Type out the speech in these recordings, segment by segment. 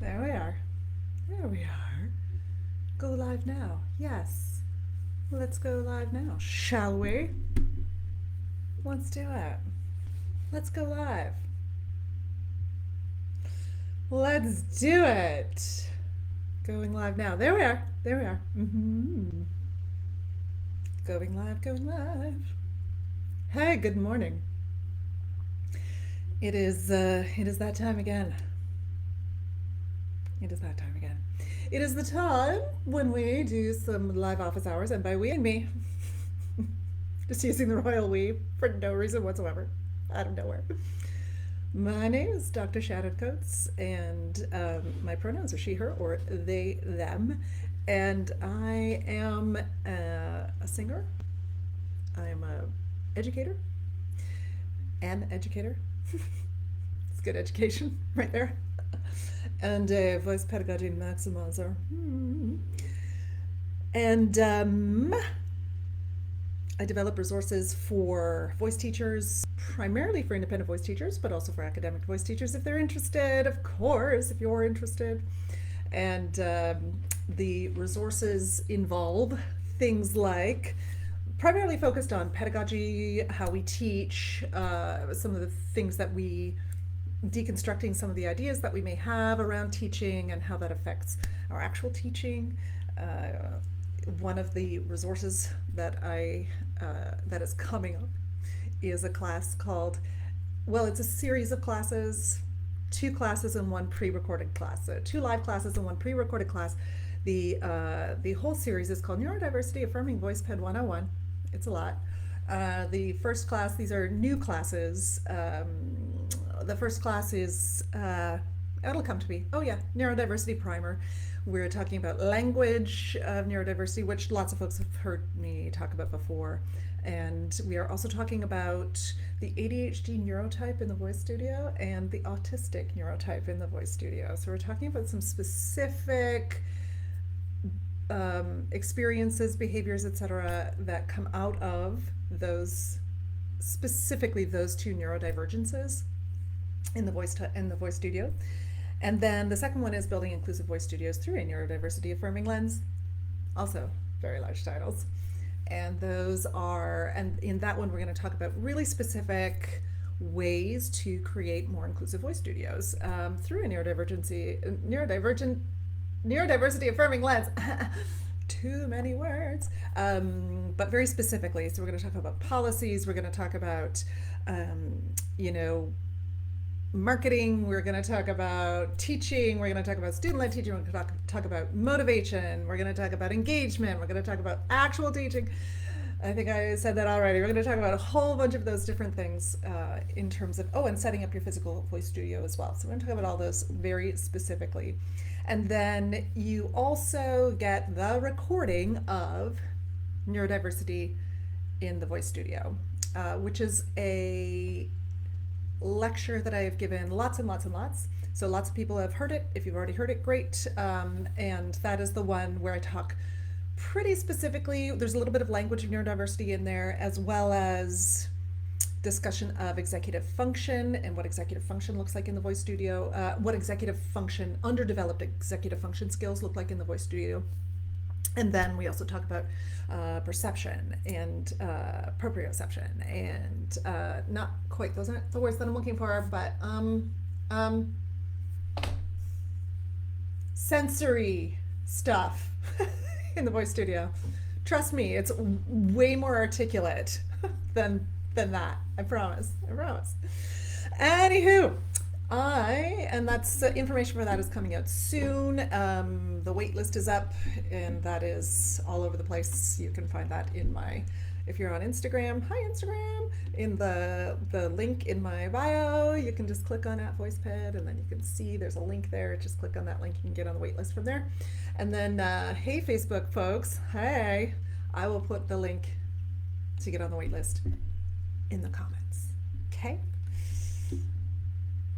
There we are. There we are. Go live now. Yes. Let's go live now. Shall we? Let's do it. Let's go live. Let's do it. Going live now. There we are. There we are. Going live, going live. Hey, good morning. It is that time again. It is that time again. It is the time when we do some live office hours, and by we and me, just using the royal we for no reason whatsoever, out of nowhere. My name is Dr. Shannon Coates, and my pronouns are she, her, or they, them. And I am a singer. I am a educator. An educator. It's good education right there. And a voice pedagogy maximizer. And I develop resources for voice teachers, primarily for independent voice teachers, but also for academic voice teachers if they're interested, of course, if you're interested. And the resources involve things like primarily focused on pedagogy, how we teach, some of the things that we deconstructing some of the ideas that we may have around teaching and how that affects our actual teaching. One of the resources that that is coming up is a class called, well, it's a series of classes, 2 classes and 1 pre-recorded class. So 2 live classes and 1 pre-recorded class. The whole series is called Neurodiversity-Affirming VoicePed 101. It's a lot. The first class, these are new classes. The first class is, it'll come to me. Oh yeah, neurodiversity primer. We're talking about language of neurodiversity, which lots of folks have heard me talk about before. And we are also talking about the ADHD neurotype in the voice studio and the autistic neurotype in the voice studio. So we're talking about some specific experiences, behaviors, etc., that come out of those, specifically those 2 neurodivergences in the voice studio. And then the second one is building inclusive voice studios through a neurodiversity affirming lens. Also very large titles. And those are, and in that one we're going to talk about really specific ways to create more inclusive voice studios through a neurodiversity affirming lens. Too many words, but very specifically. So we're going to talk about policies. We're going to talk about, marketing. We're going to talk about teaching. We're going to talk about student-led teaching. We're going to talk about motivation. We're going to talk about engagement. We're going to talk about actual teaching. I think I said that already. We're going to talk about a whole bunch of those different things in terms of, and setting up your physical voice studio as well. So we're going to talk about all those very specifically. And then you also get the recording of Neurodiversity in the Voice Studio, which is a lecture that I have given lots and lots and lots. So lots of people have heard it. If you've already heard it, great. And that is the one where I talk pretty specifically. There's a little bit of language of neurodiversity in there, as well as discussion of executive function and what executive function looks like in the voice studio, what executive function, underdeveloped executive function skills look like in the voice studio. And then we also talk about perception and proprioception and not quite, those aren't the words that I'm looking for, but sensory stuff in the voice studio. Trust me, it's way more articulate than that. I promise. Anywho, and that's information for that is coming out soon. The wait list is up, and that is all over the place. You can find that in if you're on Instagram, hi Instagram, in the link in my bio. You can just click on @VoicePed, and then you can see there's a link there. Just click on that link, you can get on the wait list from there. And then, hey Facebook folks, hey, I will put the link to get on the wait list in the comments. Okay.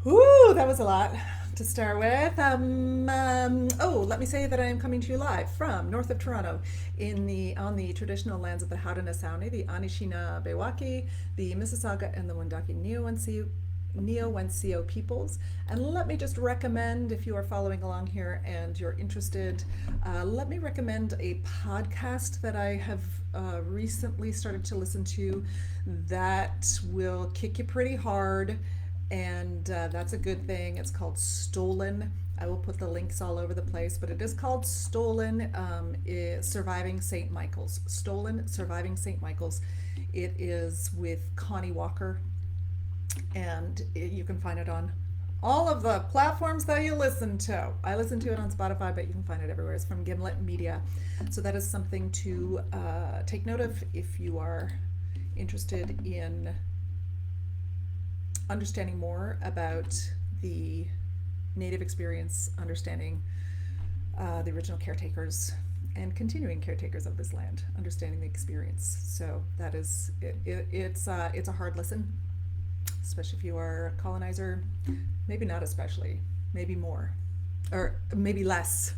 Ooh, that was a lot to start with. Let me say that I am coming to you live from north of Toronto on the traditional lands of the Haudenosaunee, the Anishinaabe, the Mississauga, and the Wendake Neo-NCO peoples. And let me just recommend, if you are following along here and you're interested, let me recommend a podcast that I have recently started to listen to that will kick you pretty hard, and that's a good thing. It's called Stolen. I will put the links all over the place, but it is called Stolen, Surviving St. Michael's. Stolen, Surviving St. Michael's. It is with Connie Walker, and you can find it on all of the platforms that you listen to. I listen to it on Spotify, but you can find it everywhere. It's from Gimlet Media. So that is something to take note of if you are interested in understanding more about the Native experience, understanding the original caretakers and continuing caretakers of this land, understanding the experience. So that is, it's a hard listen, especially if you are a colonizer. Maybe not especially, maybe more, or maybe less,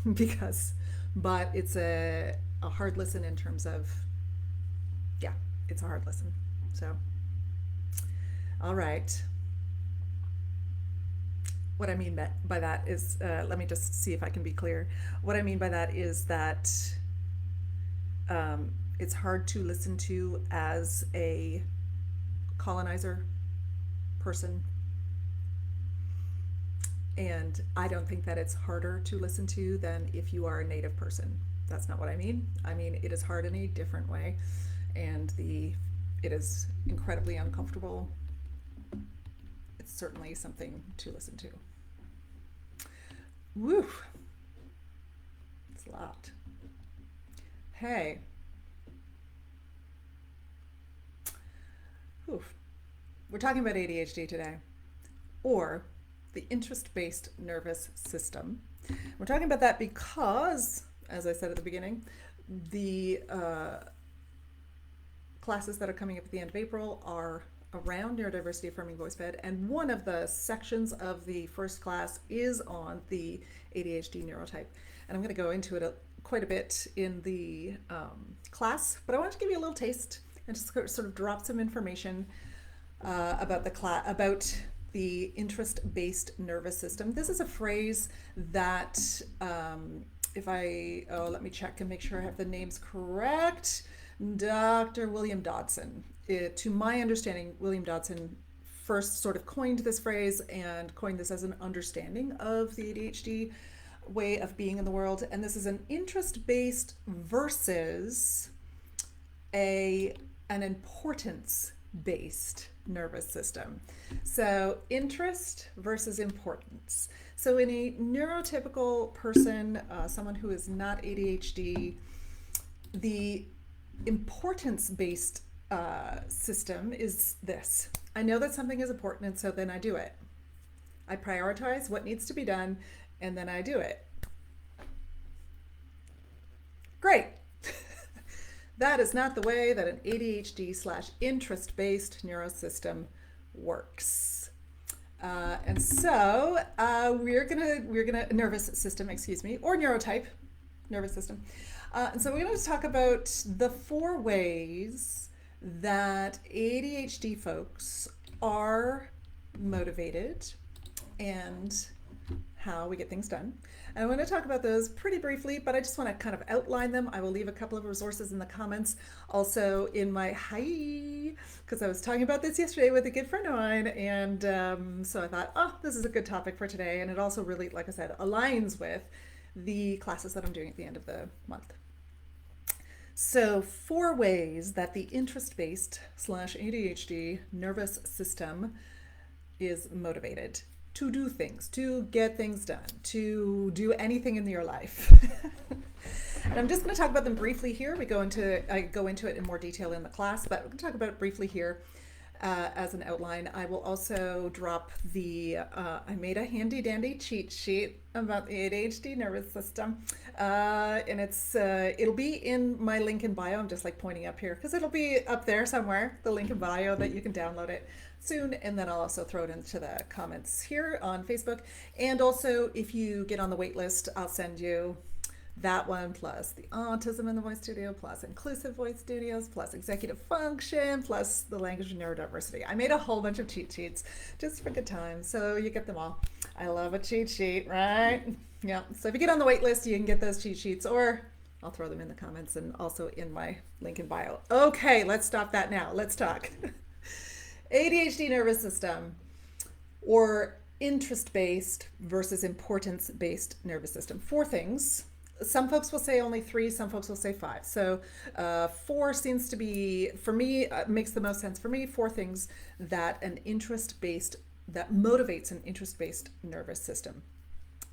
but it's a hard listen in terms of, yeah, it's a hard listen. So, all right. What I mean by that is, let me just see if I can be clear. What I mean by that is that it's hard to listen to as a colonizer person. And I don't think that it's harder to listen to than if you are a Native person. That's not what I mean. I mean, it is hard in a different way, and it is incredibly uncomfortable. It's certainly something to listen to. Woo! It's a lot. Hey. Oof. We're talking about ADHD today, or the interest-based nervous system. We're talking about that because, as I said at the beginning, the classes that are coming up at the end of April are around Neurodiversity-Affirming VoicePed, and one of the sections of the first class is on the ADHD neurotype. And I'm going to go into it quite a bit in the class, but I want to give you a little taste and just sort of drop some information about the interest-based nervous system. This is a phrase that let me check and make sure I have the names correct. Dr. William Dodson. To my understanding, William Dodson first sort of coined this phrase and coined this as an understanding of the ADHD way of being in the world. And this is an interest-based versus an importance-based nervous system. So interest versus importance. So in a neurotypical person, someone who is not ADHD, the importance-based system is this. I know that something is important, and so then I do it. I prioritize what needs to be done, and then I do it. Great. That is not the way that an ADHD/interest-based neurosystem works. And so we're gonna nervous system, or neurotype, nervous system. And so we're going to talk about the 4 ways that ADHD folks are motivated and how we get things done. And I'm going to talk about those pretty briefly, but I just want to kind of outline them. I will leave a couple of resources in the comments. Also in my because I was talking about this yesterday with a good friend of mine, and so I thought, this is a good topic for today. And it also really, like I said, aligns with the classes that I'm doing at the end of the month. So 4 ways that the interest-based /ADHD nervous system is motivated to do things, to get things done, to do anything in your life. And I'm just going to talk about them briefly here. I go into it in more detail in the class, but we're going to talk about it briefly here as an outline. I will also drop I made a handy dandy cheat sheet about the ADHD nervous system, and it'll be in my link in bio. I'm just like pointing up here because it'll be up there somewhere, the link in bio, that you can download it soon, and then I'll also throw it into the comments here on Facebook. And also, if you get on the wait list, I'll send you that one, plus the autism in the voice studio, plus inclusive voice studios, plus executive function, plus the language and neurodiversity. I made a whole bunch of cheat sheets just for good times, so you get them all. I love a cheat sheet, right? Yeah, so if you get on the wait list, you can get those cheat sheets, or I'll throw them in the comments and also in my link in bio. Okay, let's stop that now. Let's talk. ADHD nervous system, or interest-based versus importance-based nervous system. 4 things. Some folks will say only 3, some folks will say 5. So 4 seems to be, for me, makes the most sense for me. 4 things that that motivates an interest-based nervous system.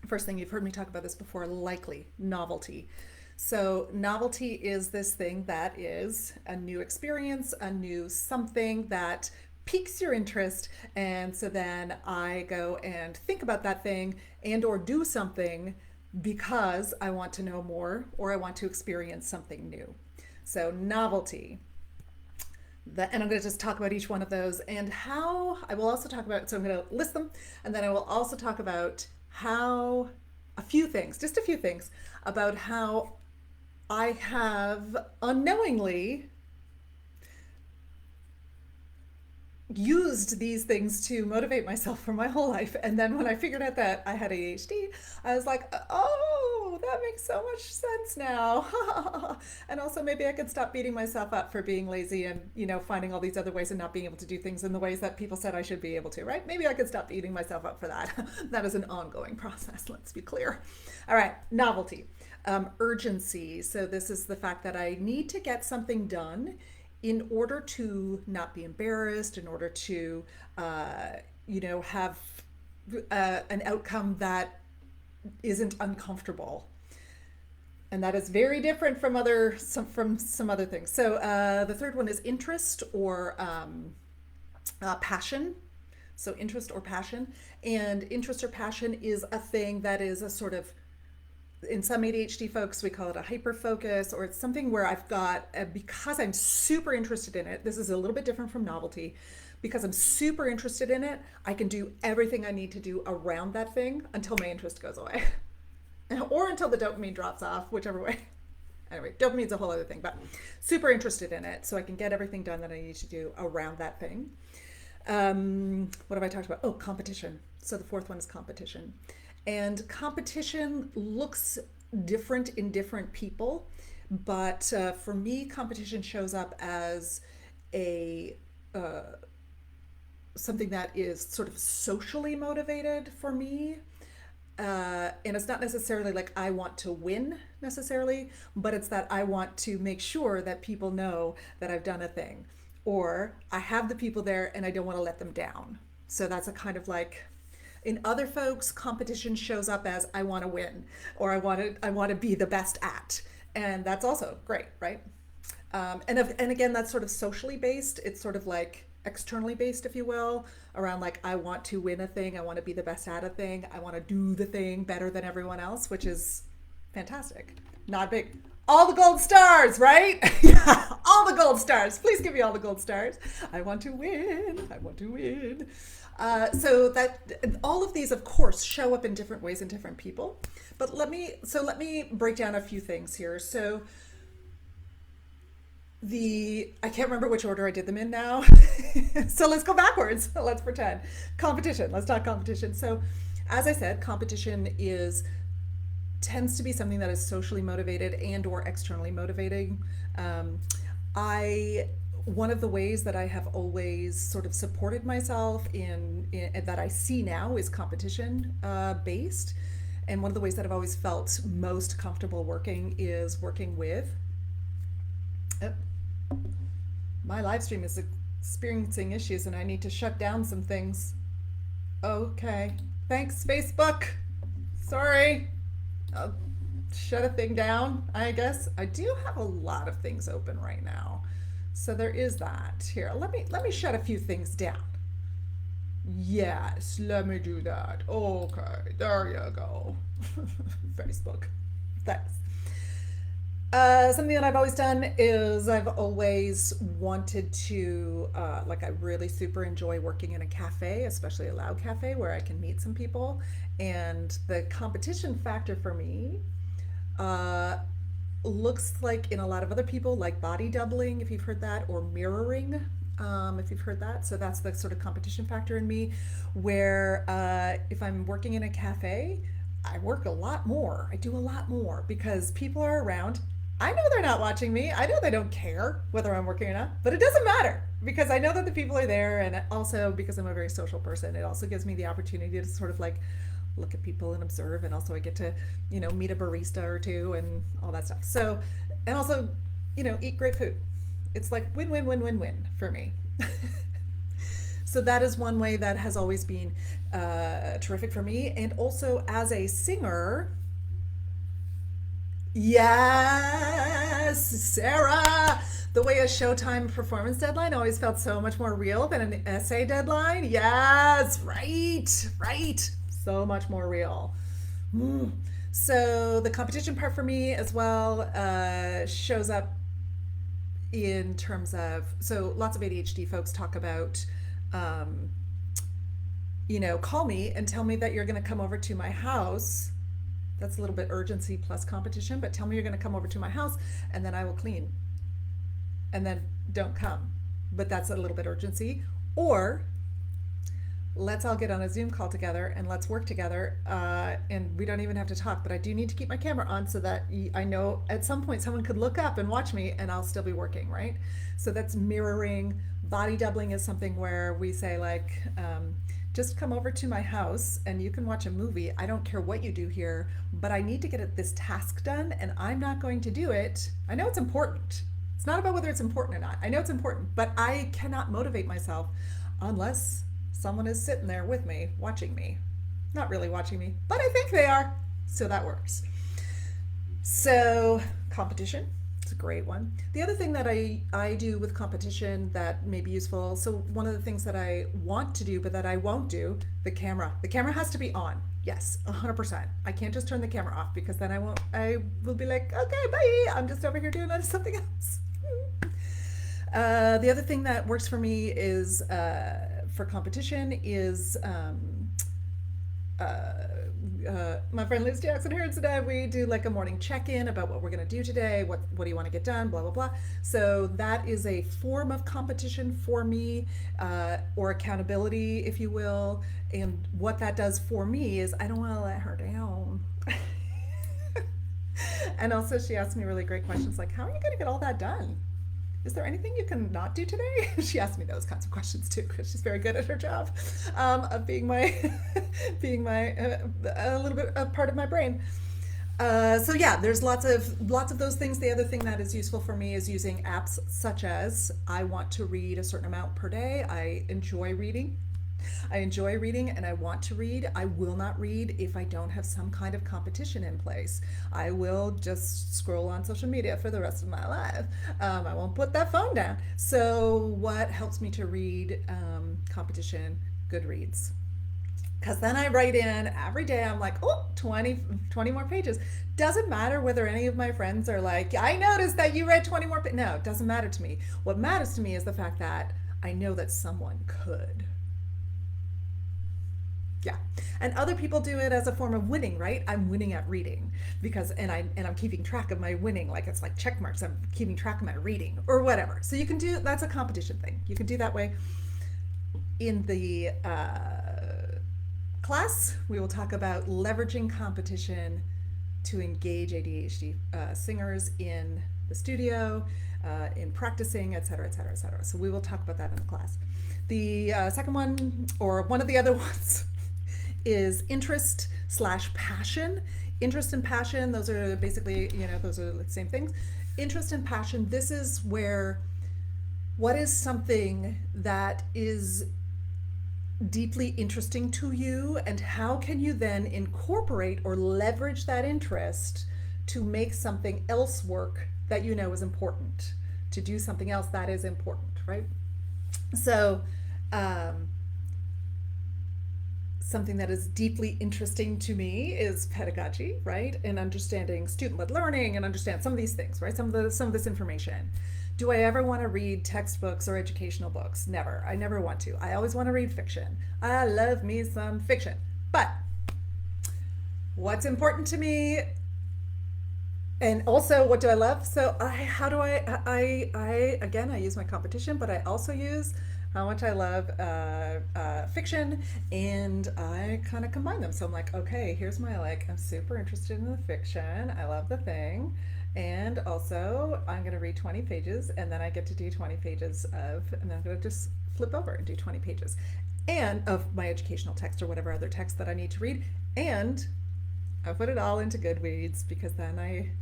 First thing, you've heard me talk about this before, likely, novelty. So novelty is this thing that is a new experience, a new something that piques your interest, and so then I go and think about that thing and or do something because I want to know more or I want to experience something new. So novelty. And I'm going to just talk about each one of those and how I will also talk about, so I'm going to list them, and then I will also talk about how just a few things about how I have unknowingly used these things to motivate myself for my whole life. And then when I figured out that I had ADHD, I was like, oh, that makes so much sense now. And also maybe I could stop beating myself up for being lazy and, finding all these other ways and not being able to do things in the ways that people said I should be able to, right? Maybe I could stop beating myself up for that. That is an ongoing process, let's be clear. All right, novelty. Urgency. So this is the fact that I need to get something done in order to not be embarrassed, in order to, have an outcome that isn't uncomfortable. And that is very different from some other things. So the third one is interest or passion. So interest or passion. And interest or passion is a thing that is a sort of, in some ADHD folks, we call it a hyper focus, or it's something where I've got, because I'm super interested in it, this is a little bit different from novelty, because I'm super interested in it, I can do everything I need to do around that thing until my interest goes away. Or until the dopamine drops off, whichever way. Anyway, dopamine's a whole other thing, but super interested in it, so I can get everything done that I need to do around that thing. What have I talked about? Oh, competition. So the fourth one is competition. And competition looks different in different people, but for me, competition shows up as something that is sort of socially motivated for me. And it's not necessarily like I want to win necessarily, but it's that I want to make sure that people know that I've done a thing, or I have the people there and I don't want to let them down. So that's a kind of like, in other folks, competition shows up as I want to win, or I want to be the best at, and that's also great, right? And again, that's sort of socially based. It's sort of like externally based, if you will, around like I want to win a thing, I want to be the best at a thing, I want to do the thing better than everyone else, which is fantastic. Not big. All the gold stars, right? Yeah, all the gold stars. Please give me all the gold stars. I want to win. I want to win. So that all of these, of course, show up in different ways in different people. But let me break down a few things here. So I can't remember which order I did them in now. So let's go backwards. Let's pretend. Competition. Let's talk competition. So as I said, competition tends to be something that is socially motivated and or externally motivating. One of the ways that I have always sort of supported myself in that I see now is competition based. And one of the ways that I've always felt most comfortable working is working with, my live stream is experiencing issues and I need to shut down some things. Okay, thanks Facebook. Sorry, I'll shut a thing down, I guess. I do have a lot of things open right now. So there is that. Here, let me shut a few things down. Yes, let me do that. Okay, there you go. Facebook. Thanks. Something that I've always done is I've always wanted to, I really super enjoy working in a cafe, especially a loud cafe where I can meet some people. And the competition factor for me Uh, looks like in a lot of other people, like body doubling, if you've heard that, or mirroring, if you've heard that. So that's the sort of competition factor in me, where if I'm working in a cafe, I work a lot more. I do a lot more because people are around. I know they're not watching me. I know they don't care whether I'm working or not, but it doesn't matter because I know that the people are there. And also because I'm a very social person, it also gives me the opportunity to sort of like look at people and observe. And also I get to, meet a barista or two and all that stuff. So, and also, eat great food. It's like win, win, win, win, win for me. So that is one way that has always been terrific for me. And also as a singer, yes, Sarah. The way a Showtime performance deadline always felt so much more real than an essay deadline. Yes, right, right. So much more real. Mm. So the competition part for me as well shows up in terms of, so lots of ADHD folks talk about, um, call me and tell me that you're going to come over to my house. That's a little bit urgency plus competition, but tell me you're going to come over to my house and then I will clean. And then don't come. But that's a little bit urgency. Or let's all get on a Zoom call together and let's work together. And we don't even have to talk, but I do need to keep my camera on so that I know at some point someone could look up and watch me and I'll still be working, right? So that's mirroring. Body doubling is something where we say like, just come over to my house and you can watch a movie. I don't care what you do here, but I need to get this task done and I'm not going to do it. I know it's important. It's not about whether it's important or not. I know it's important, but I cannot motivate myself unless someone is sitting there with me, watching me. Not really watching me, but I think they are. So that works. So competition, it's a great one. The other thing that I do with competition that may be useful, so one of the things that I want to do but that I won't do, the camera. The camera has to be on. Yes, 100%. I can't just turn the camera off because then I will be like, okay, bye. I'm just over here doing something else. The other thing that works for me is for competition is my friend Liz Jackson here today. We do like a morning check-in about what we're going to do today. What do you want to get done? Blah, blah, blah. So that is a form of competition for me, or accountability, if you will. And what that does for me is I don't want to let her down. And also she asked me really great questions like, how are you going to get all that done? Is there anything you can not do today? She asked me those kinds of questions too, because she's very good at her job of being my, a little bit a part of my brain. So yeah, there's lots of those things. The other thing that is useful for me is using apps such as I want to read a certain amount per day. I enjoy reading and I want to read. I will not read if I don't have some kind of competition in place. I will just scroll on social media for the rest of my life. I won't put that phone down. So what helps me to read competition? Goodreads. Because then I write in every day, I'm like, oh, 20 more pages. Doesn't matter whether any of my friends are like, I noticed that you read 20 more pages. No, it doesn't matter to me. What matters to me is the fact that I know that someone could. Yeah. And other people do it as a form of winning, right? I'm winning at reading because and I'm keeping track of my winning, like it's like check marks. I'm keeping track of my reading or whatever. So you can do that's a competition thing. You can do that way. In the class, we will talk about leveraging competition to engage ADHD singers in the studio, in practicing, et cetera, et cetera, et cetera. So we will talk about that in the class. The second one, or one of the other ones, is interest/passion. Interest and passion, those are basically, those are the same things. Interest and passion, this is where what is something that is deeply interesting to you and how can you then incorporate or leverage that interest to make something else work that you know is important, to do something else that is important, right? So, something that is deeply interesting to me is pedagogy, right? And understanding student-led learning and understand some of these things, right? Some of this information. Do I ever want to read textbooks or educational books? Never. I never want to. I always want to read fiction. I love me some fiction. But what's important to me And also, what do I love? So how do I again, I use my competition, but I also use how much I love fiction, and I kind of combine them. So I'm like, okay, here's my like, I'm super interested in the fiction. I love the thing. And also, I'm going to read 20 pages, and then I get to do 20 pages and then I'm going to just flip over and do 20 pages and of my educational text or whatever other text that I need to read. And I put it all into Goodreads because then I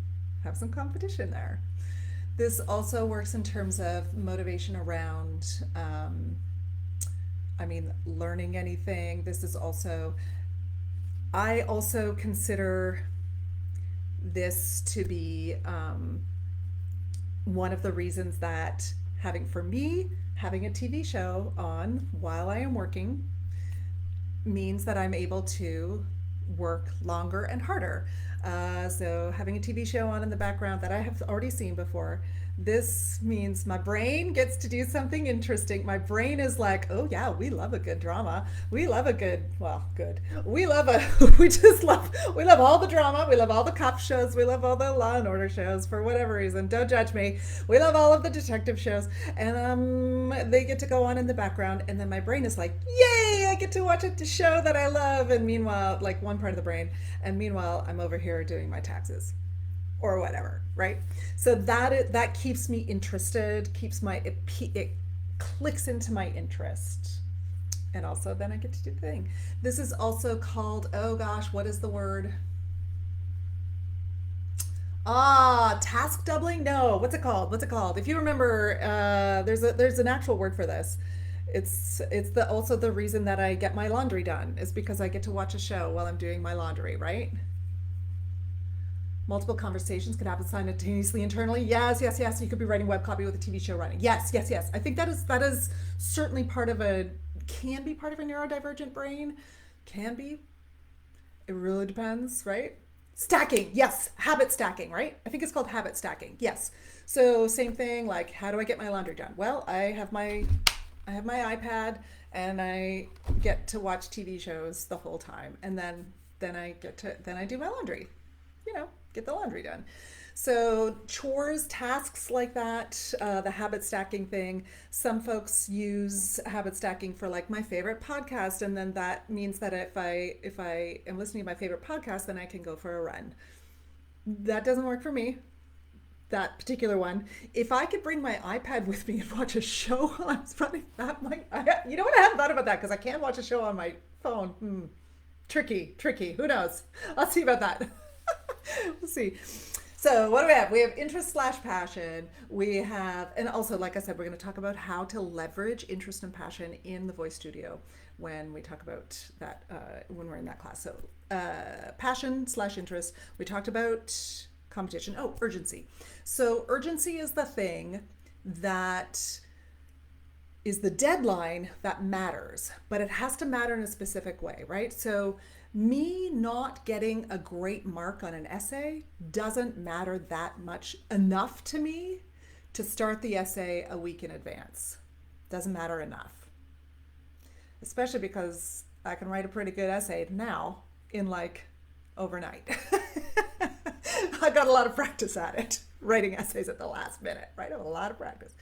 have some competition there. This also works in terms of motivation around, learning anything. I also consider this to be one of the reasons that for me, having a TV show on while I am working means that I'm able to work longer and harder. So having a TV show on in the background that I have already seen before, this means my brain gets to do something interesting. My brain is like, oh yeah, we love a good drama. We love a good, well, good. We love a, we love all the drama. We love all the cop shows. We love all the Law and Order shows for whatever reason. Don't judge me. We love all of the detective shows. And they get to go on in the background. And then my brain is like, yay, I get to watch a show that I love. And meanwhile, like one part of the brain. And meanwhile, I'm over here doing my taxes or whatever, right? So that keeps me interested, it clicks into my interest. And also then I get to do the thing. This is also called, oh gosh, what is the word? Task doubling? No, what's it called? What's it called? If you remember, there's an actual word for this. It's the also the reason that I get my laundry done is because I get to watch a show while I'm doing my laundry, right? Multiple conversations could happen simultaneously internally. Yes, yes, yes. You could be writing web copy with a TV show running. Yes, yes, yes. I think that is certainly can be part of a neurodivergent brain. Can be. It really depends, right? Stacking, yes, habit stacking, right? I think it's called habit stacking. Yes. So same thing. Like, how do I get my laundry done? Well, I have my iPad, and I get to watch TV shows the whole time, and then I do my laundry. You know, get the laundry done. So chores, tasks like that, the habit stacking thing. Some folks use habit stacking for like my favorite podcast, and then that means that if I am listening to my favorite podcast, then I can go for a run. That doesn't work for me. That particular one. If I could bring my iPad with me and watch a show while I was running, that might. You know what? I hadn't thought about that because I can't watch a show on my phone. Tricky, tricky. Who knows? I'll see about that. We'll see. So what do we have? We have interest slash passion. We have, and also, like I said, we're going to talk about how to leverage interest and passion in the voice studio when we talk about that, when we're in that class. So passion slash interest. We talked about competition. Oh, urgency. So urgency is the thing that is the deadline that matters, but it has to matter in a specific way, right? So me not getting a great mark on an essay doesn't matter that much enough to me to start the essay a week in advance. Doesn't matter enough. Especially because I can write a pretty good essay now in like overnight. I got a lot of practice at it, writing essays at the last minute, right? I have a lot of practice.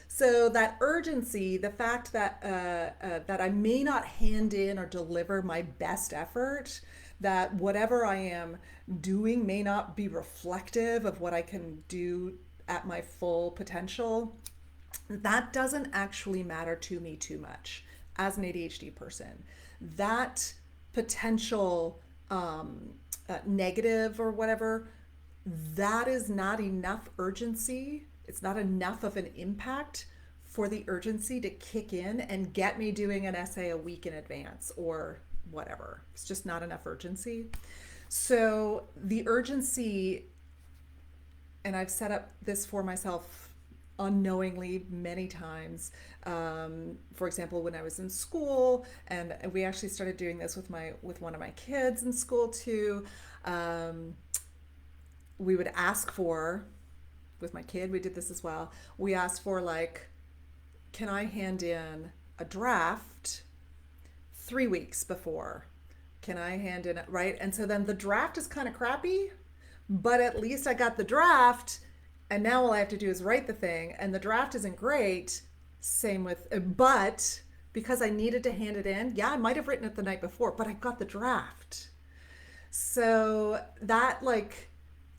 So that urgency, the fact that I may not hand in or deliver my best effort, that whatever I am doing may not be reflective of what I can do at my full potential, that doesn't actually matter to me too much as an ADHD person. That potential negative or whatever, that is not enough urgency. It's not enough of an impact for the urgency to kick in and get me doing an essay a week in advance or whatever. It's just not enough urgency. So the urgency, and I've set up this for myself unknowingly many times. For example, when I was in school, and we actually started doing this with one of my kids in school too. We would ask for, with my kid, we did this as well. We asked for like, can I hand in a draft 3 weeks before? Can I hand in it, right? And so then the draft is kind of crappy, but at least I got the draft, and now all I have to do is write the thing, and the draft isn't great. Same with, but because I needed to hand it in, yeah, I might have written it the night before, but I got the draft. So that, like,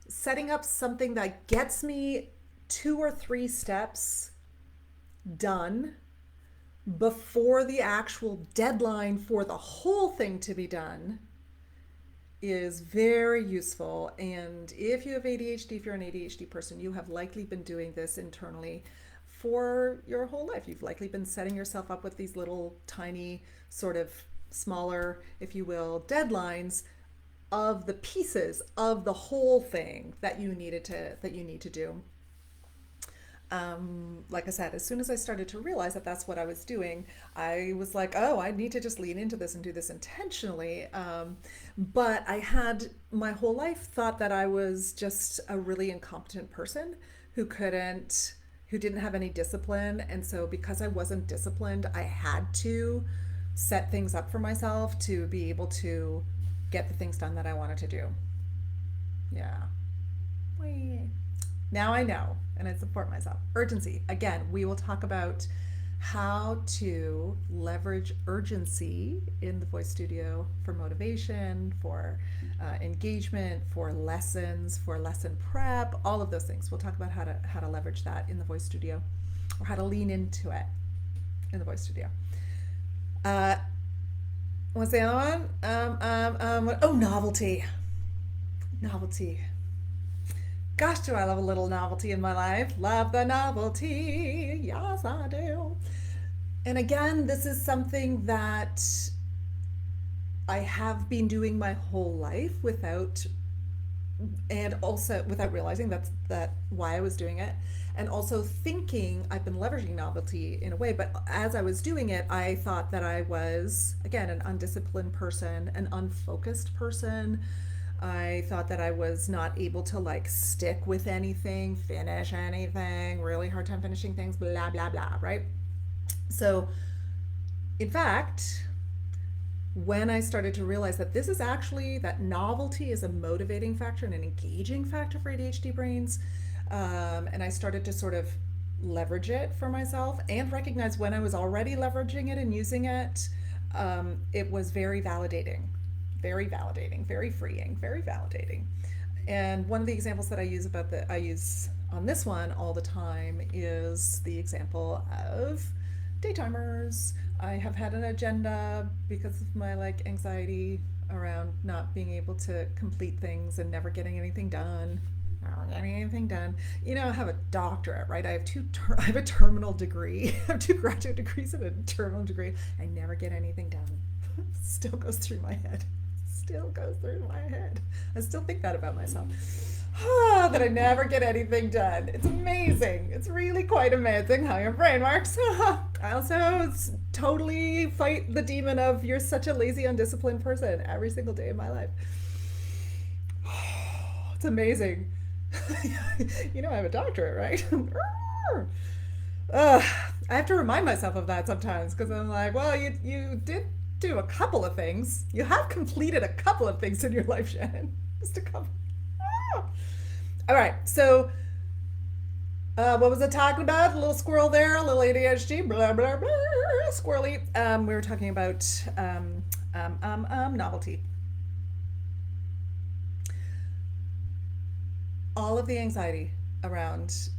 setting up something that gets me 2 or 3 steps done before the actual deadline for the whole thing to be done is very useful. And if you have ADHD, if you're an ADHD person, you have likely been doing this internally for your whole life. You've likely been setting yourself up with these little tiny, sort of smaller, if you will, deadlines of the pieces of the whole thing that you need to do. Like I said, as soon as I started to realize that that's what I was doing, I was like, oh, I need to just lean into this and do this intentionally. But I had my whole life thought that I was just a really incompetent person who didn't have any discipline. And so because I wasn't disciplined, I had to set things up for myself to be able to get the things done that I wanted to do. Yeah. Whee. Now I know, and I support myself. Urgency. Again, we will talk about how to leverage urgency in the voice studio for motivation, for engagement, for lessons, for lesson prep, all of those things. We'll talk about how to leverage that in the voice studio, or how to lean into it in the voice studio. What's the other one? Novelty. Novelty. Gosh, do I love a little novelty in my life. Love the novelty. Yes, I do. And again, this is something that I have been doing my whole life without realizing that's why I was doing it. And also thinking I've been leveraging novelty in a way, but as I was doing it, I thought that I was, again, an undisciplined person, an unfocused person. I thought that I was not able to, like, stick with anything, finish anything, really hard time finishing things, blah, blah, blah, right? So, in fact, when I started to realize that that novelty is a motivating factor and an engaging factor for ADHD brains, and I started to sort of leverage it for myself and recognize when I was already leveraging it and using it, it was very validating. Very validating, very freeing, very validating. And one of the examples that I use on this one all the time is the example of daytimers. I have had an agenda because of my, like, anxiety around not being able to complete things and never getting anything done. You know, I have a doctorate, right? I have a terminal degree. I have 2 graduate degrees and a terminal degree. I never get anything done. Still goes through my head. I still think that about myself. That I never get anything done. It's amazing. It's really quite amazing how your brain works. I also totally fight the demon of you're such a lazy, undisciplined person every single day of my life. It's amazing. You know, I have a doctorate, right? I have to remind myself of that sometimes because I'm like, well, you did do a couple of things. You have completed a couple of things in your life, Shannon. Just a couple. All right, so what was I talking about? A little squirrel there, a little ADHD, blah, blah, blah, squirrely. We were talking about novelty. All of the anxiety around...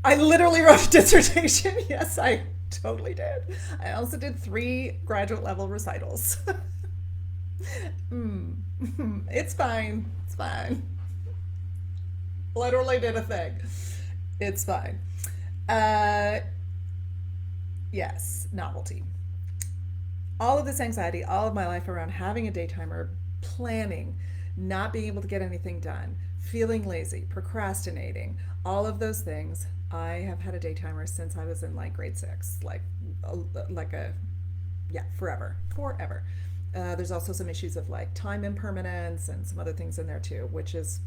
I literally wrote a dissertation. Yes, I totally did. I also did 3 graduate level recitals. It's fine. It's fine. Literally did a thing. It's fine. Yes, novelty. All of this anxiety, all of my life around having a daytimer, planning, not being able to get anything done, feeling lazy, procrastinating, all of those things. I have had a daytimer since I was in, like, grade 6, forever. There's also some issues of, like, time impermanence and some other things in there too, which is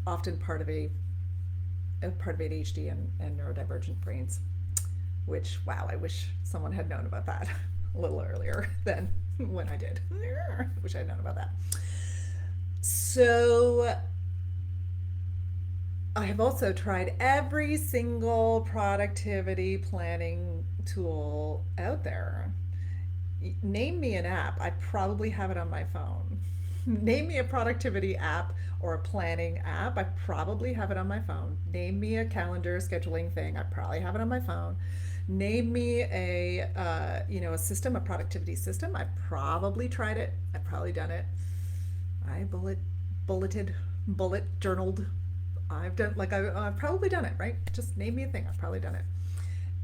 often part of ADHD and neurodivergent brains, which, wow, I wish someone had known about that a little earlier than when I did. I wish I had known about that. So I have also tried every single productivity planning tool out there. Name me an app, I probably have it on my phone. Name me a productivity app or a planning app, I probably have it on my phone. Name me a calendar scheduling thing, I probably have it on my phone. Name me a system, a productivity system. I've probably tried it. I've probably done it. I bulleted, bullet journaled. I've probably done it, right? Just name me a thing. I've probably done it.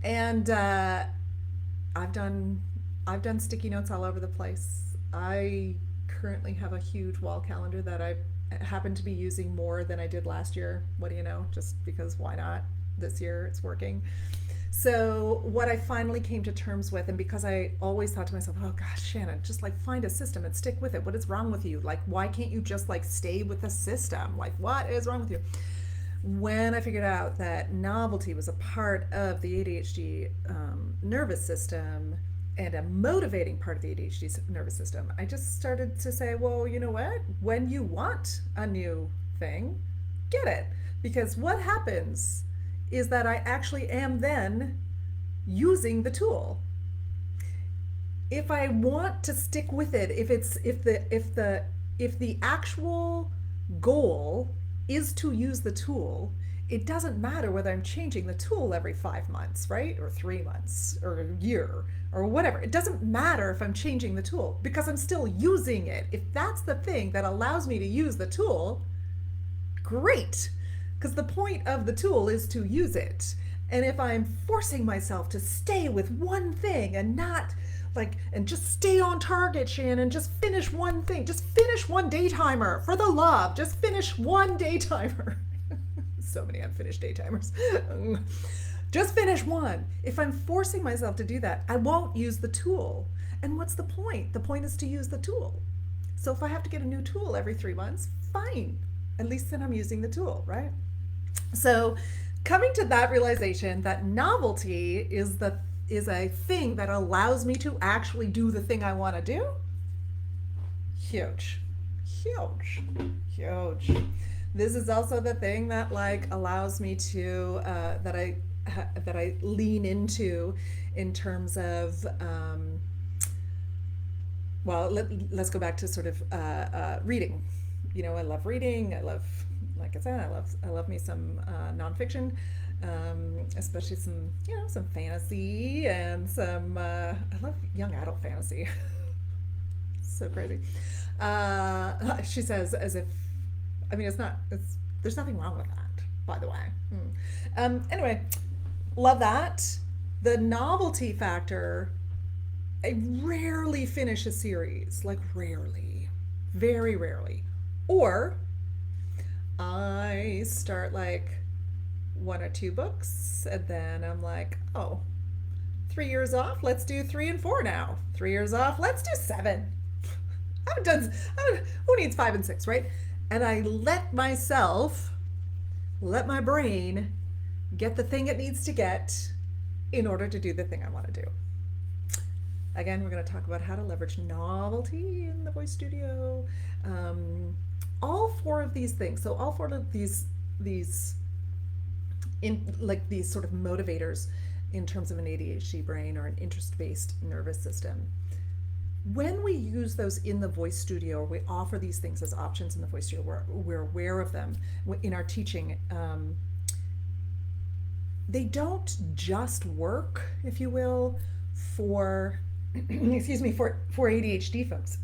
And I've done I've done sticky notes all over the place. I currently have a huge wall calendar that I happen to be using more than I did last year. What do you know? Just because why not? This year it's working. So what I finally came to terms with, and because I always thought to myself, oh gosh, Shannon, just like find a system and stick with it. What is wrong with you? Like, why can't you just like stay with the system? Like, what is wrong with you? When I figured out that novelty was a part of the ADHD nervous system and a motivating part of the ADHD nervous system, I just started to say, well, you know what? When you want a new thing, get it. Because what happens is that I actually am then using the tool. If I want to stick with it, if the actual goal is to use the tool, it doesn't matter whether I'm changing the tool every 5 months, right? Or 3 months, or a year, or whatever. It doesn't matter if I'm changing the tool because I'm still using it. If that's the thing that allows me to use the tool, great. Because the point of the tool is to use it. And if I'm forcing myself to stay with one thing and not and just stay on target, Shannon, just finish one thing, just finish one day timer, for the love, just finish one day timer. So many unfinished day timers. Just finish one. If I'm forcing myself to do that, I won't use the tool. And what's the point? The point is to use the tool. So if I have to get a new tool every 3 months, fine. At least then I'm using the tool, right? So coming to that realization that novelty is a thing that allows me to actually do the thing I want to do, huge. This is also the thing that allows me to that I lean into in terms of let's go back to sort of reading. I love reading. Like I said, I love me some nonfiction, especially some fantasy and some. I love young adult fantasy. So crazy. She says, as if, it's not. There's nothing wrong with that, by the way. Anyway, love that. The novelty factor. I rarely finish a series, rarely, very rarely, or I start 1 or 2 books and then I'm like, oh, 3 years off, let's do 3 and 4 now. 3 years off, let's do 7. Who needs 5 and 6, right? And I let my brain get the thing it needs to get in order to do the thing I want to do. Again, we're going to talk about how to leverage novelty in the voice studio. All 4 of these things. So all 4 of these sort of motivators in terms of an ADHD brain or an interest-based nervous system. When we use those in the voice studio, or we offer these things as options in the voice studio, we're aware of them in our teaching. They don't just work, if you will, for for ADHD folks.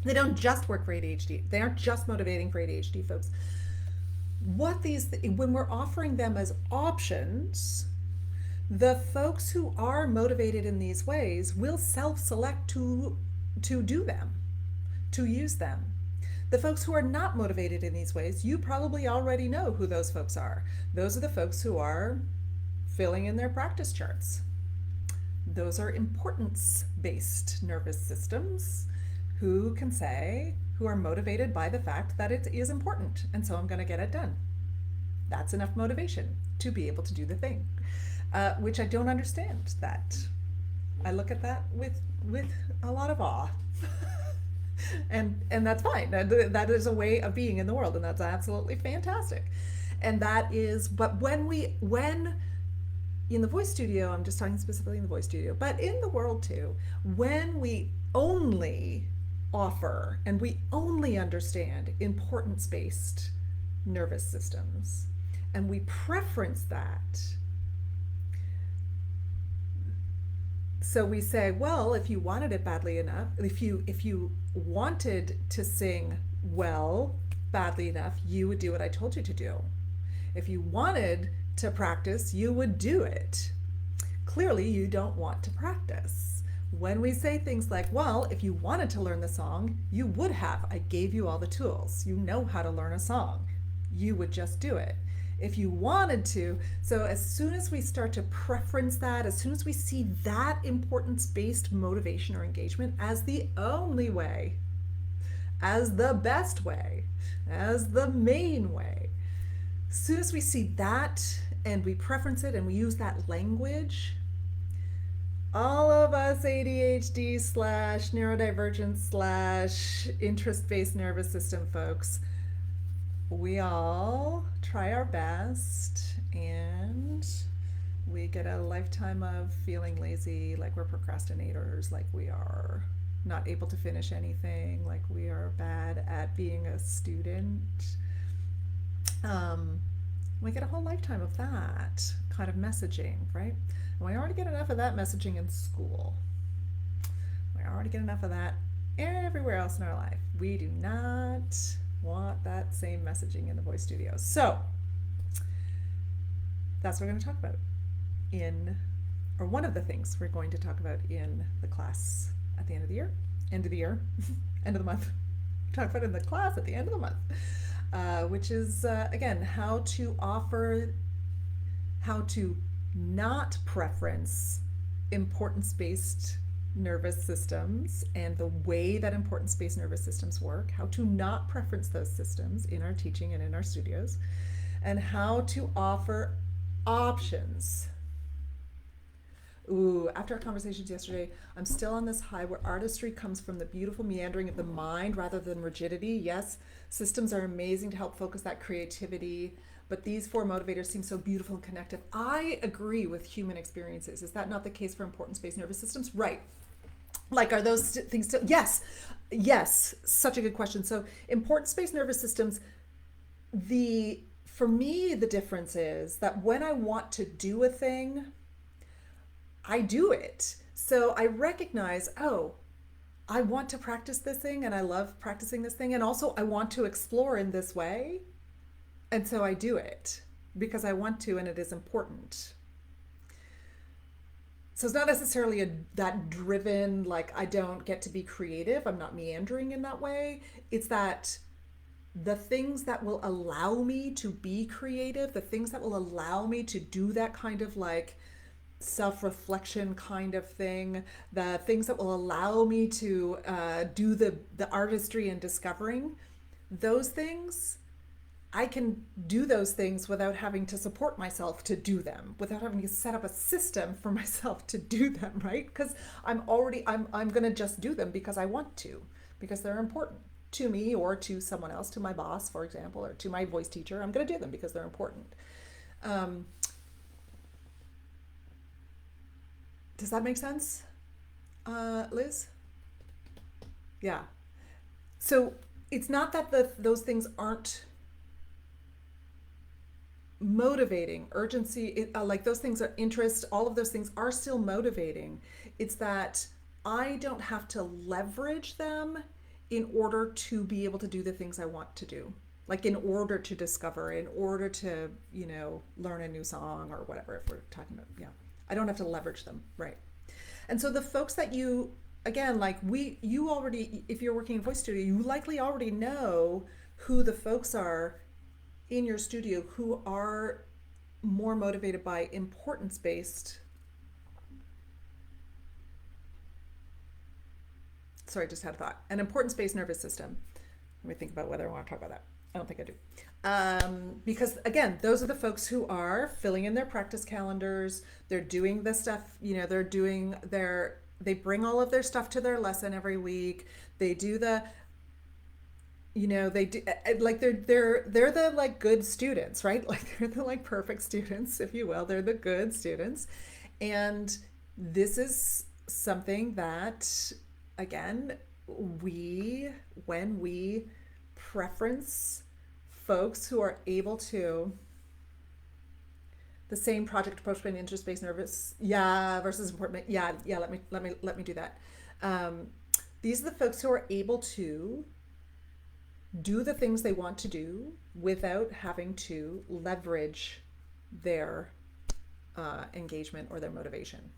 They don't just work for ADHD. They aren't just motivating for ADHD folks. When we're offering them as options, the folks who are motivated in these ways will self-select to do them, to use them. The folks who are not motivated in these ways, you probably already know who those folks are. Those are the folks who are filling in their practice charts. Those are importance-based nervous systems who are motivated by the fact that it is important, and so I'm going to get it done. That's enough motivation to be able to do the thing, which I don't understand that. I look at that with a lot of awe. And that's fine. That is a way of being in the world, and that's absolutely fantastic. And that is, but when in the voice studio, I'm just talking specifically in the voice studio, but in the world too, when we only offer and we only understand importance based nervous systems, and we preference that. So we say, well, if you wanted it badly enough, if you wanted to sing well badly enough, you would do what I told you to do. If you wanted to practice, you would do it. Clearly, you don't want to practice. When we say things like, well, if you wanted to learn the song, you would have. I gave you all the tools. You know how to learn a song. You would just do it. If you wanted to. So as soon as we start to preference that, as soon as we see that importance-based motivation or engagement as the only way, as the best way, as the main way, as soon as we see that and we preference it and we use that language, all of us ADHD slash neurodivergent slash interest-based nervous system folks, we all try our best and we get a lifetime of feeling lazy, like we're procrastinators, like we are not able to finish anything, like we are bad at being a student. We get a whole lifetime of that kind of messaging, right? And we already get enough of that messaging in school. We already get enough of that everywhere else in our life. We do not want that same messaging in the voice studio. So that's what we're going to talk about or one of the things we're going to talk about in the class at the end of the year, end of the month. Talk about it in the class at the end of the month, which is, again, how to not preference importance-based nervous systems and the way that importance-based nervous systems work, how to not preference those systems in our teaching and in our studios, and how to offer options. Ooh, after our conversations yesterday, I'm still on this high where artistry comes from the beautiful meandering of the mind rather than rigidity. Yes, systems are amazing to help focus that creativity, but these four motivators seem so beautiful and connected. I agree with human experiences. Is that not the case for importance-based nervous systems? Right. Like, are those things still? Yes, such a good question. So importance-based nervous systems, for me, the difference is that when I want to do a thing, I do it. So I recognize, oh, I want to practice this thing and I love practicing this thing. And also I want to explore in this way. And so I do it because I want to and it is important. So it's not necessarily that driven, like I don't get to be creative. I'm not meandering in that way. It's that the things that will allow me to be creative, the things that will allow me to do that kind of like self-reflection kind of thing, the things that will allow me to do the artistry and discovering, those things, I can do those things without having to support myself to do them, without having to set up a system for myself to do them, right? Because I'm going to just do them because I want to, because they're important to me or to someone else, to my boss, for example, or to my voice teacher. I'm going to do them because they're important. Does that make sense, Liz? Yeah. So it's not that those things aren't motivating. Urgency, like those things are interest, all of those things are still motivating. It's that I don't have to leverage them in order to be able to do the things I want to do. Like in order to discover, in order to, learn a new song or whatever, if we're talking about, yeah. I don't have to leverage them, right? And so the folks that you, again, like you already, if you're working in voice studio, you likely already know who the folks are in your studio who are more motivated by importance-based. Sorry, I just had a thought. An importance-based nervous system. Let me think about whether I want to talk about that. I don't think I do. Because again, those are the folks who are filling in their practice calendars. They're doing the stuff, they bring all of their stuff to their lesson every week. They do they do, like they're the like good students, right? Like they're the like perfect students, if you will. They're the good students. And this is something that, again, when we preference folks who are able to, the same project approach being interest-based nervous, yeah, versus important, yeah, let me do that. These are the folks who are able to do the things they want to do without having to leverage their engagement or their motivation.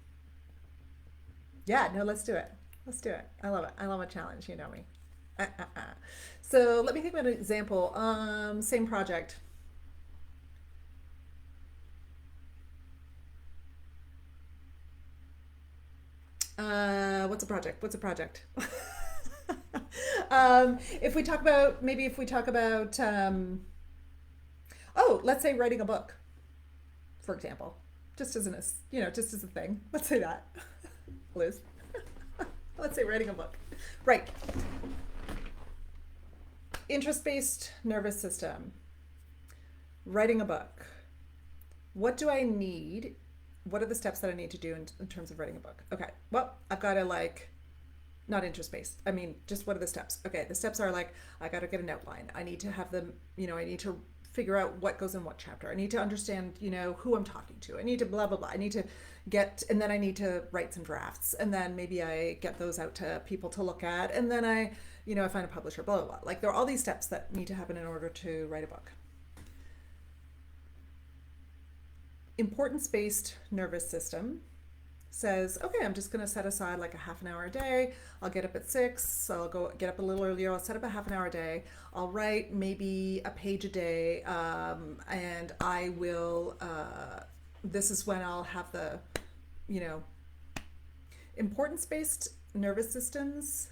Yeah, no, let's do it. Let's do it. I love it. I love a challenge. You know me. So let me think about an example. Same project. What's a project? What's a project? If we talk about, oh, let's say writing a book, for example, just as just as a thing. Let's say that, Liz. Let's say writing a book, right? Interest-based nervous system. Writing a book. What do I need? What are the steps that I need to do in terms of writing a book? Okay, well, I've got to not interest-based. I mean, just what are the steps? Okay, the steps are like, I got to get an outline. I need to have them, I need to figure out what goes in what chapter. I need to understand, who I'm talking to. I need to blah, blah, blah. I need to and then I need to write some drafts. And then maybe I get those out to people to look at. And then I find a publisher, blah, blah, blah. Like there are all these steps that need to happen in order to write a book. Importance-based nervous system says, okay, I'm just going to set aside like a half an hour a day. I'll get up at 6. I'll get up a little earlier. I'll set up a half an hour a day. I'll write maybe a page a day. And I will, this is when I'll have the, importance-based nervous systems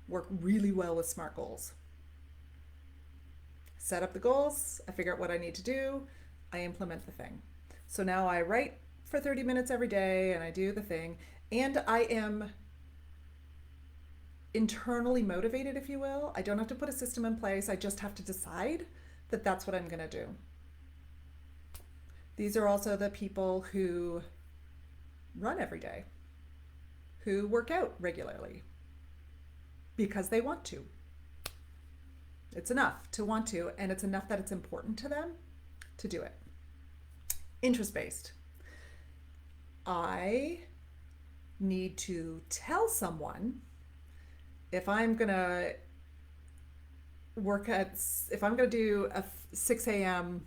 work really well with SMART goals. Set up the goals. I figure out what I need to do. I implement the thing. So now I write for 30 minutes every day and I do the thing, and I am internally motivated, if you will. I don't have to put a system in place. I just have to decide that that's what I'm going to do. These are also the people who run every day, who work out regularly because they want to. It's enough to want to, and it's enough that it's important to them to do it. Interest-based. I need to tell someone if I'm going to do a 6 a.m.,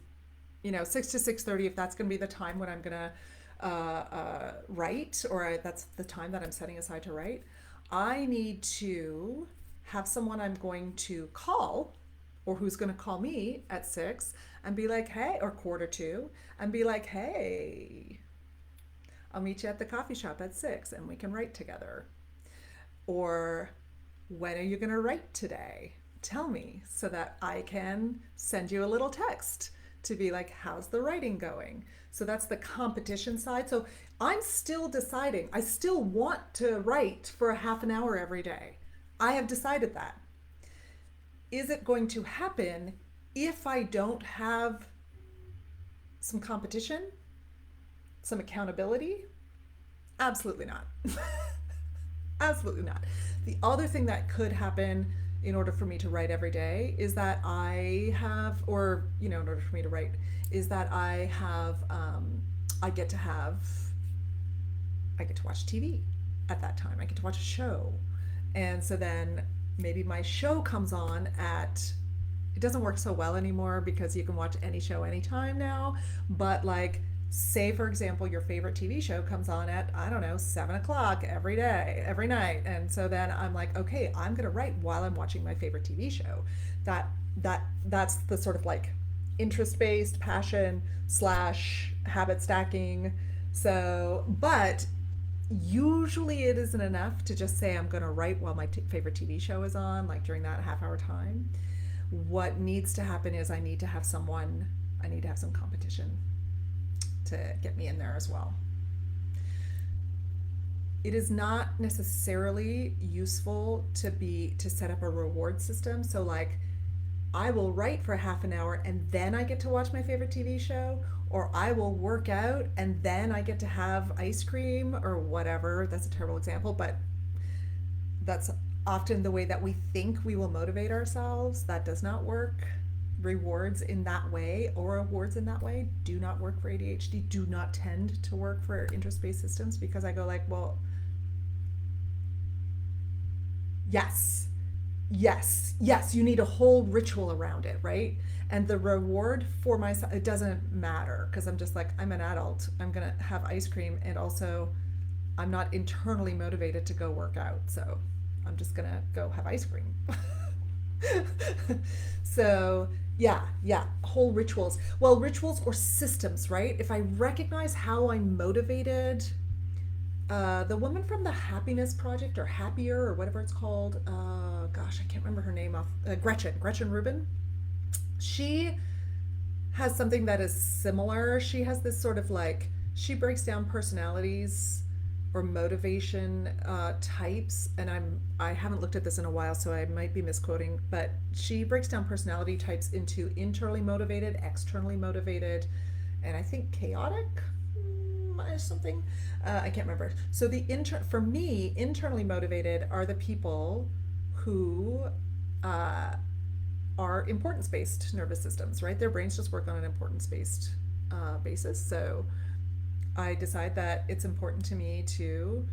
6 to 6:30, if that's going to be the time when I'm going to write, or that's the time that I'm setting aside to write, I need to have someone I'm going to call, or who's going to call me at 6 and be like, hey, or 1:45, and be like, hey, I'll meet you at the coffee shop at 6 and we can write together. Or when are you going to write today? Tell me, so that I can send you a little text to be like, how's the writing going? So that's the competition side. So I'm still deciding, I still want to write for a half an hour every day. I have decided that. Is it going to happen if I don't have some competition, some accountability? Absolutely not. Absolutely not. The other thing that could happen in order for me to write every day is that I have, or, in order for me to write, is that I have, I get to watch TV at that time. I get to watch a show. And so then maybe my show comes on it doesn't work so well anymore because you can watch any show anytime now, but like, say for example, your favorite TV show comes on at, I don't know, 7 o'clock every day, every night. And so then I'm like, okay, I'm going to write while I'm watching my favorite TV show. That's the sort of like interest-based passion / habit stacking. So, but usually it isn't enough to just say I'm going to write while my favorite TV show is on, like during that half-hour time. What needs to happen is I need to have some competition to get me in there as well. It is not necessarily useful to set up a reward system. So like, I will write for half an hour and then I get to watch my favorite TV show, or I will work out and then I get to have ice cream or whatever. That's a terrible example, but that's often the way that we think we will motivate ourselves. That does not work. Rewards in that way or awards in that way do not work for ADHD, do not tend to work for interest-based systems, because I go like, well, yes, yes, you need a whole ritual around it, right? And the reward for myself, it doesn't matter, because I'm just like, I'm an adult, I'm gonna have ice cream, and also I'm not internally motivated to go work out, so I'm just gonna go have ice cream. So yeah, whole rituals. Well, rituals or systems, right? If I recognize how I'm motivated, the woman from the Happiness Project or Happier or whatever it's called, gosh, I can't remember her name off. Gretchen Rubin. She has something that is similar. She has this sort of like, she breaks down personalities or motivation types, and I haven't looked at this in a while, so I might be misquoting, but she breaks down personality types into internally motivated, externally motivated, and I think chaotic something. I can't remember. So for me, internally motivated are the people who are importance-based nervous systems, right? Their brains just work on an importance-based basis. So I decide that it's important to me to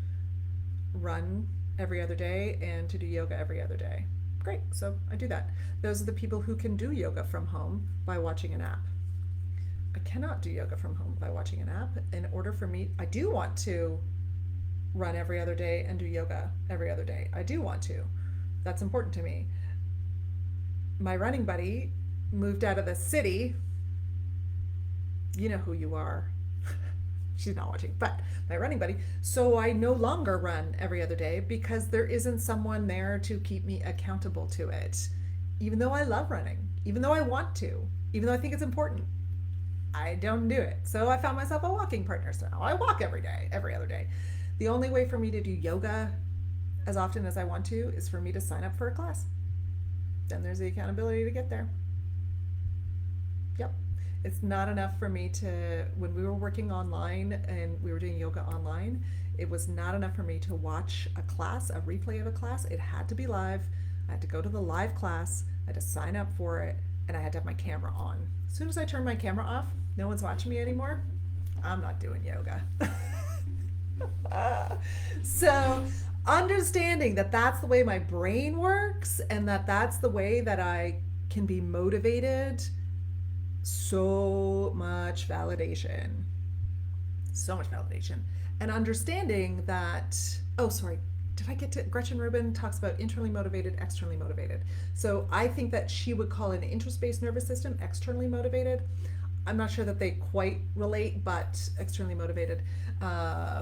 run every other day and to do yoga every other day. Great, so I do that. Those are the people who can do yoga from home by watching an app. I cannot do yoga from home by watching an app. In order for me, I do want to run every other day and do yoga every other day. I do want to. That's important to me. My running buddy moved out of the city. You know who you are. She's not watching, but my running buddy. So I no longer run every other day because there isn't someone there to keep me accountable to it. Even though I love running, even though I want to, even though I think it's important, I don't do it. So I found myself a walking partner. So now I walk every day, every other day. The only way for me to do yoga as often as I want to is for me to sign up for a class. Then there's the accountability to get there. Yep. It's not enough for me to, when we were working online and we were doing yoga online, it was not enough for me to watch a class, a replay of a class. It had to be live. I had to go to the live class. I had to sign up for it, and I had to have my camera on. As soon as I turn my camera off, no one's watching me anymore. I'm not doing yoga. So understanding that that's the way my brain works and that that's the way that I can be motivated, so much validation. So much validation. And understanding that, oh, sorry, did I get to, Gretchen Rubin talks about internally motivated, externally motivated. So I think that she would call an interest-based nervous system externally motivated. I'm not sure that they quite relate, but externally motivated.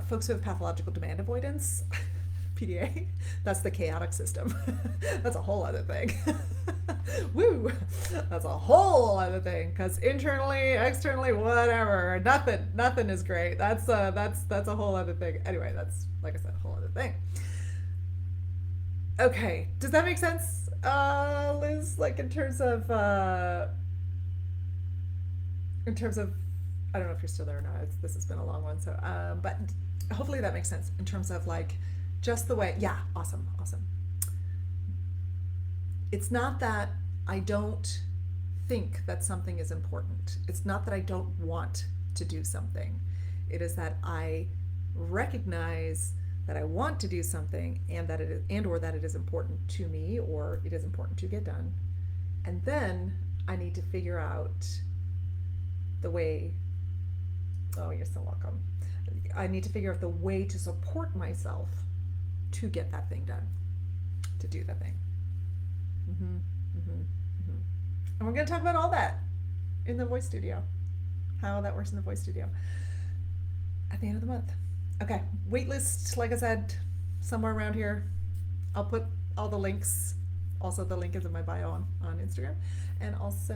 Folks who have pathological demand avoidance, PDA, that's the chaotic system. That's a whole other thing. Woo! That's a whole other thing, because internally, externally, whatever, nothing is great. That's a whole other thing. Anyway, that's, like I said, a whole other thing. Okay, does that make sense, Liz? Like in terms of, I don't know if you're still there or not. This has been a long one, so, but hopefully that makes sense in terms of like just the way. Yeah, awesome. It's not that I don't think that something is important. It's not that I don't want to do something. It is that I recognize that I want to do something and that it is, and or that it is important to me, or it is important to get done. And then I need to figure out the way. Oh, you're so welcome. I need to figure out the way to support myself to get that thing done, to do that thing. And we're going to talk about all that in the voice studio, how that works in the voice studio at the end of the month. Okay, waitlist, like I said, somewhere around here. I'll put all the links. Also, the link is in my bio on Instagram. And also,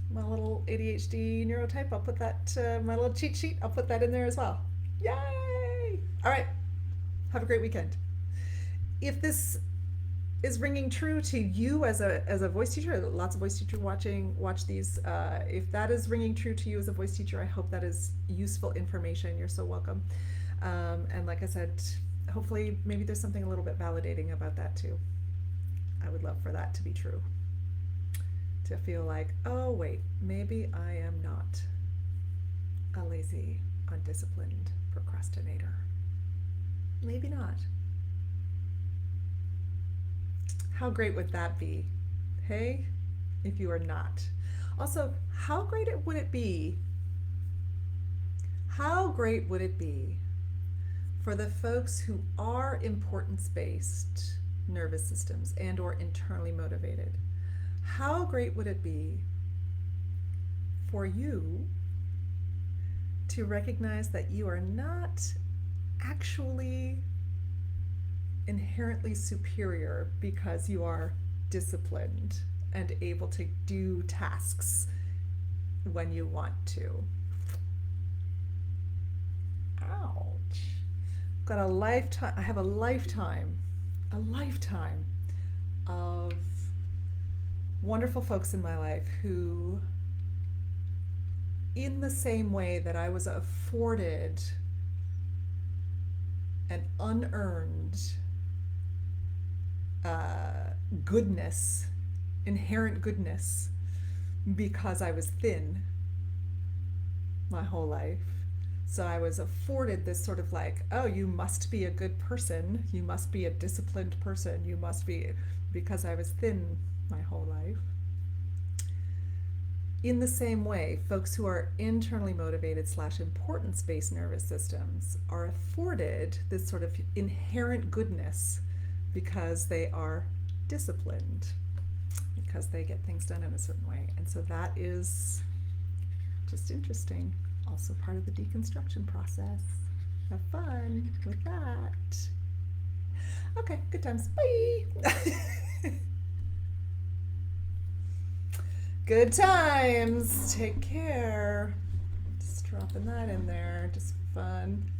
my little ADHD neurotype, I'll put that, my little cheat sheet, I'll put that in there as well. Yay! All right, have a great weekend. If this is ringing true to you as a voice teacher. Lots of voice teachers watch these. If that is ringing true to you as a voice teacher, I hope that is useful information. You're so welcome. And like I said, hopefully maybe there's something a little bit validating about that too. I would love for that to be true. To feel like, oh wait, maybe I am not a lazy, undisciplined procrastinator. Maybe not. How great would that be? Hey, if you are not. Also, how great would it be? How great would it be for the folks who are importance-based nervous systems and or internally motivated? How great would it be for you to recognize that you are not actually inherently superior because you are disciplined and able to do tasks when you want to? Ouch. Got a lifetime, I have a lifetime of wonderful folks in my life who, in the same way that I was afforded an unearned goodness, inherent goodness, because I was thin my whole life. So I was afforded this sort of like, oh, you must be a good person, you must be a disciplined person, you must be, because I was thin my whole life. In the same way, folks who are internally motivated / importance-based nervous systems are afforded this sort of inherent goodness because they are disciplined, because they get things done in a certain way. And so that is just interesting. Also part of the deconstruction process. Have fun with that. Okay, good times. Bye. Good times. Take care. Just dropping that in there. Just fun.